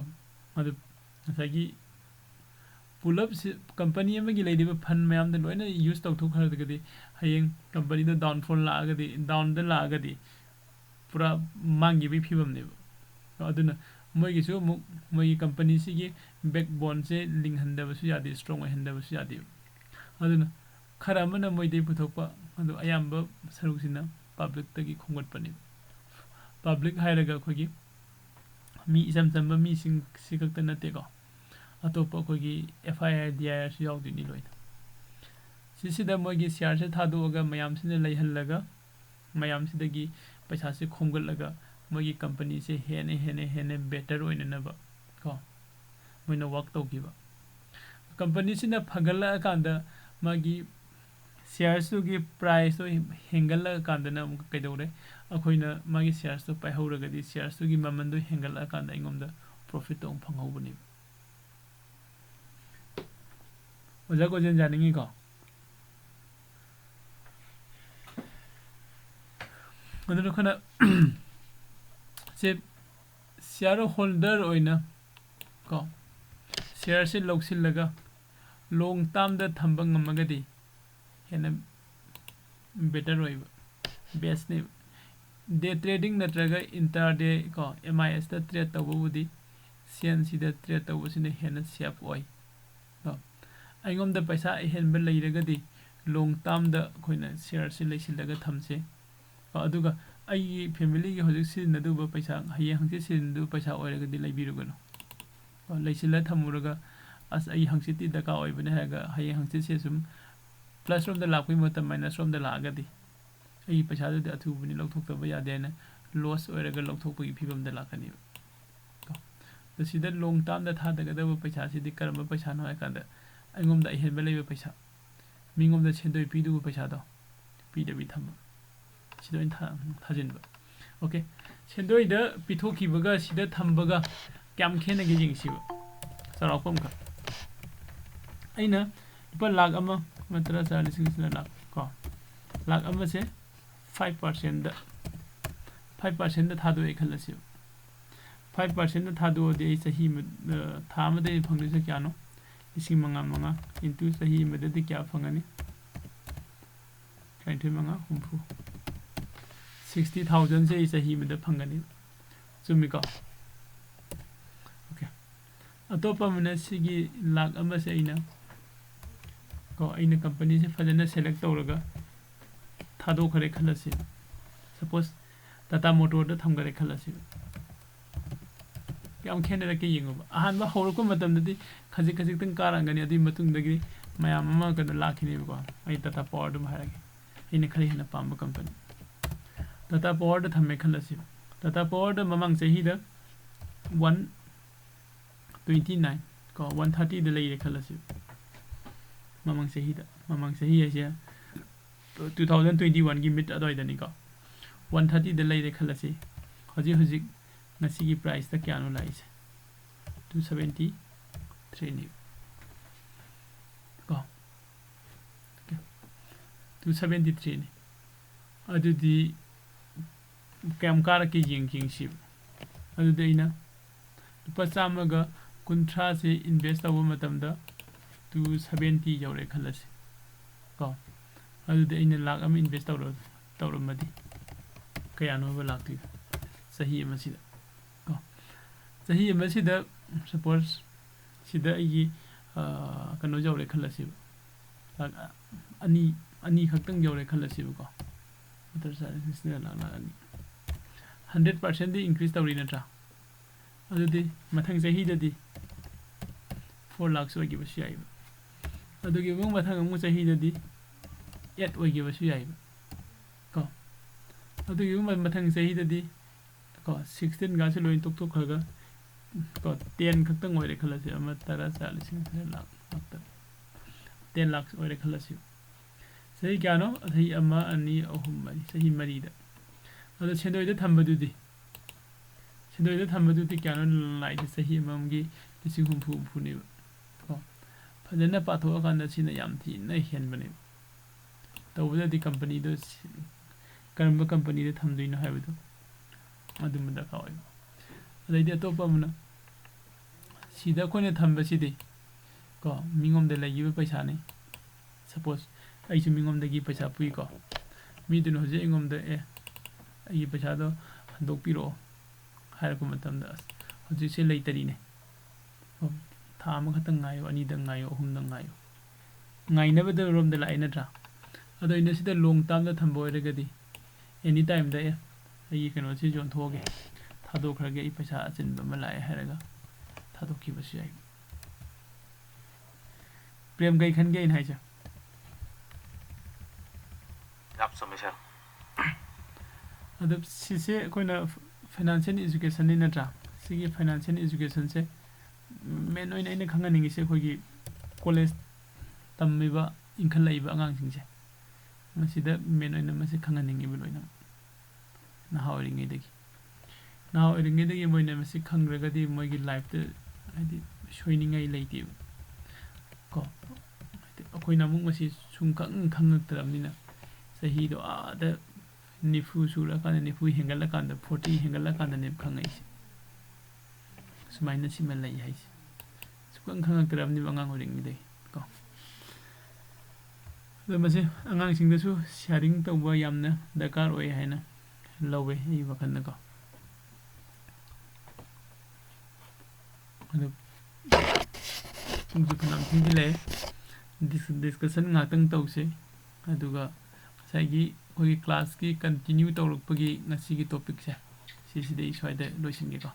adu asagi pulap company ama gi leidi ba fund mayam da loina use tau thu khar da haying company da downfall la agadi down da la agadi pura mangi bi phibam ne aduna moi gi su moi company si gi backbone se link handa ba su yadi strong handa ba su yadi aduna khara mana moi dei puthokpa adu ayamba sarusina public tagi khongot pani public hairaga khogi mi isam samba mi sing sikakta nate ko atopa khogi FIR DIR su yaw dini loina sisida moi gi share se thadu aga mayam sine leihallaga mayam sidagi paisa se khongolaga moi gi company se hene better oina na ba ko moina work togiba company sina phagala kanda magi shares to gi price to hengala kanda na am kaidore akoina magi shares to pai horaga di shares to gi maman do hengala kanda ingomda profit to phanghau bani oja ko jen janingi ko aduna khana se shareholder oina ko share se loksil laga long term da thambang ngamagadi hena better oi best ने day trading नत्रगा intraday को MIS दा trade तबबुदी CNC दा trade तबुसिने हेन safe ओय को अइगोम दा पैसा हेन बे लेरगदी long term दा खोइना शेयर से लेसिलगा थमसे अदुगा आई फैमिली के हजिक सिनदुबा पैसा हये हंसे सिनदु पैसा ओरगदी लेबिरुगनो लेसिला थमुरगा अस आई हंसिति दका ओइबने हैगा हये हंसे से सुम प्लस रोम दा लापै मत माइनस रोम दा लागदी आई पैसा दु अथुबनि लौथोक्तबा यादेना लॉस ओरगा लौथोकपगि फिबम दा लाकनि द सिदा long term दा थादगदबा पैसा सिदि करम पैसा न हैकांदा अइगोम दा हेनबे लेबे पैसा मिंगोम दा सेंदोय पिदु पैसा दो पिदबि थम सिदोइन थाजिनबा ओके सेंदोय दा पिथोखिबगा सिदा थमबगा क्याम खेनगे जिंगसिबा सरापम का अइना इपा लाख अमा मात्रा 40 लाख को लाख अमा से 5% दा 5% दा थादो खलसिबा 5% दा थादो दे सही था मदे फंगसे क्यानो इसी मंगा इंटू सही मदद क्या फंगनी 20 मंगा हुंफु 60,000 से सही मदद फंगनी चुमिको ओके अतोपा मने सिगी लाख अमा से इना को आइना कंपनी से फजना सेलेक्ट तौरगा थादो खरे खलसे सपोज टाटा मोटर दा थमगरे खलसे क्याम खेने रके यिंगो अहान बा होरको मतम ददी खजिक खजिक तंग कारंगनी अदि मतुंग दगी मयाम अमा कन लाखिनि बको आई टाटा पावर दम हारगे इने खरे हिना पाम कंपनी टाटा पावर दा थमे खलसे टाटा पावर दा ममंग सही दा 129 को 130 दा लेरे खलसे ममंग सही है 2021 की मिड अदोइदनी को 130 दा लेरे खलसे हजिक नसी की प्राइस तक क्या नो लाइस 273 नी को 273 नी अदुदी कैम कार की जिंग शिप अदुदैना लुपा चामगा कुंथ्रा से इन्वेस्ट तब मतमदा 270 यौरे खलसे को अदुदैना लाख अम इन्वेस्ट तौरमदी कया नो लाखती सही मसीदा सही मसीदा सपोज सिदा अगी कनो जौरे खलसिब अनि खक्तंग जौरे खलसिब को उतर सारे लाना 100% दी इंक्रीज तौरी नत्रा अदुदी मथंग सही ददी 4 लाख सोगी बस याइब अदुगी मु मथंग मु सही ददी 8 ओगी बस याइब को अदुगी मु मथंग सही ददी को 16 गासे लोइन तोक तोक खगा को 10 खक्तंग ओरे खलसे अम तरा 40 लाख 10 लाख ओरे खलसे सही क्या नो सही अमा अनि अहुम मरी सही मरी दा अदो सेंदोय दा थंबदुदी क्या नो लाइट सही अमगी तिसि हुंफु फुने को फजना पाथो कांदा सिना याम थी न हेन बने तौबदा दी कंपनी दो करम कंपनी दे थमदुइ न हायबदो अदुमदा कावय अदैदि अतोपा मुना सीधा कोने थंबसिदि को मिंगोम दे लगिबे पैसा ने सपोज आइसु मिंगोम दगी पैसा पुई को मी दुनो जे इंगोम दे आई पैसा दो हंदोक पिरो हायरको मतम दा हजि से लेतरी ने था म खतंग गायो अनि दंग गायो अहुम दंग गायो गाइनबे द रोम दे लाइ नत्रा अदो इन सिदा लोंग टाइम दा थंबो रगदी एनी टाइम दा आई कनो से जोन थोगे थादो खरगे ई पैसा अचिन बम लाए हैरगा थादो की बस याई प्रेम गई खन गई हाइजा आप समझा अदब सिसे कोइना फाइनेंशियल एजुकेशन नि नत्रा सिगी फाइनेंशियल एजुकेशन से मेन ओइन आइना खंगनिंग से खोगी कॉलेज तम्मिबा इंखलाइबा अंगांग सिंसे मसिदा मेन ओइन मसे खंगनिंग बिलोइना नाहावरिंगेदगी मोइना मसे खंग्रगदी मोइगी लाइफ ते हाइदि सोइनिंgai लेइति को अखोइना मुंग मसे सुंखंग खंगक्तरमनिना सही दो आदा निफु सुरा कान निफु हेंगला कान 40 हेंगला कान ने खंगाइसे सुमाइना सिमल लै हाइसे सुखंग खंगक्तरमनि अंगांग होरिंगदे को ꯑꯗꯣ ꯃꯁꯤ ꯑꯉꯥꯡꯁꯤꯡꯗꯁꯨ ꯁꯤꯌꯥꯔꯤꯡ ꯇꯧꯕ ꯌꯥꯝꯅ ꯗꯔꯀꯥꯔ ꯑꯣꯏ ꯍꯥꯏꯅ ꯂꯧꯋꯦ ꯑꯩꯒꯤ ꯋꯥꯈꯜꯗꯀꯣ ꯑꯗꯨ ꯄꯨꯡꯁꯨ ꯐꯅꯌꯥꯝ ꯊꯦꯡꯖꯤꯜꯂꯛꯑꯦ ꯗꯤꯁꯀꯁꯟ ꯉꯥꯛꯇꯪ ꯇꯧꯁꯦ ꯑꯗꯨꯒ ꯉꯁꯥꯏꯒꯤ ꯑꯩꯈꯣꯏꯒꯤ ꯀ꯭ꯂꯥꯁꯀꯤ ꯀꯟꯇꯤꯅ꯭ꯌꯨ ꯇꯧꯔꯛꯄꯒꯤ ꯉꯁꯤꯒꯤ ꯇꯣꯄꯤꯛꯁꯦ ꯁꯤꯁꯤꯗ ꯑꯩ ꯁ꯭ꯋꯥꯏꯗ ꯂꯣꯏꯁꯤꯟꯒꯦꯀꯣ